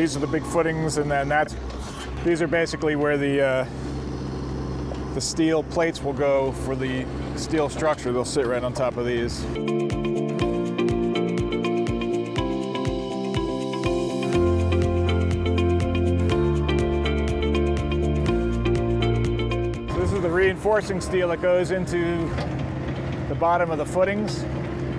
these are the big footings, and then these are basically where the steel plates will go for the steel structure. They'll sit right on top of these. This is the reinforcing steel that goes into the bottom of the footings.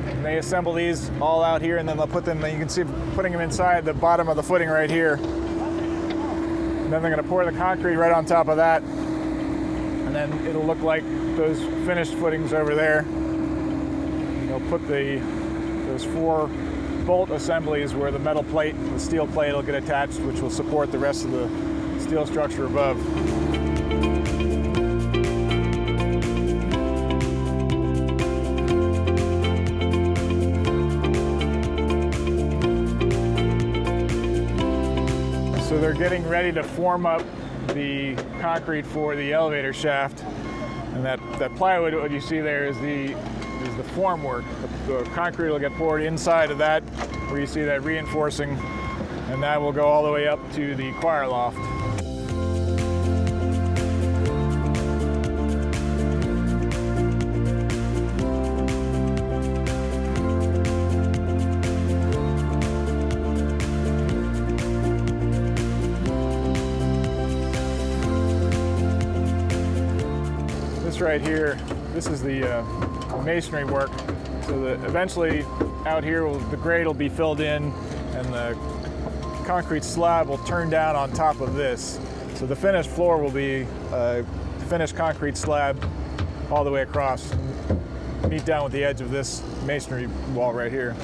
And they assemble these all out here, and then they'll put them, you can see putting them inside the bottom of the footing right here. And then they're going to pour the concrete right on top of that. And then it'll look like those finished footings over there. They'll put those 4 bolt assemblies where the metal plate, the steel plate will get attached, which will support the rest of the steel structure above. So they're getting ready to form up the concrete for the elevator shaft, and that plywood, what you see there is the formwork. The concrete will get poured inside of that, where you see that reinforcing, and that will go all the way up to the choir loft. This right here, this is the masonry work. So that eventually out here, the grade will be filled in, and the concrete slab will turn down on top of this. So the finished floor will be a finished concrete slab all the way across, meet down with the edge of this masonry wall right here.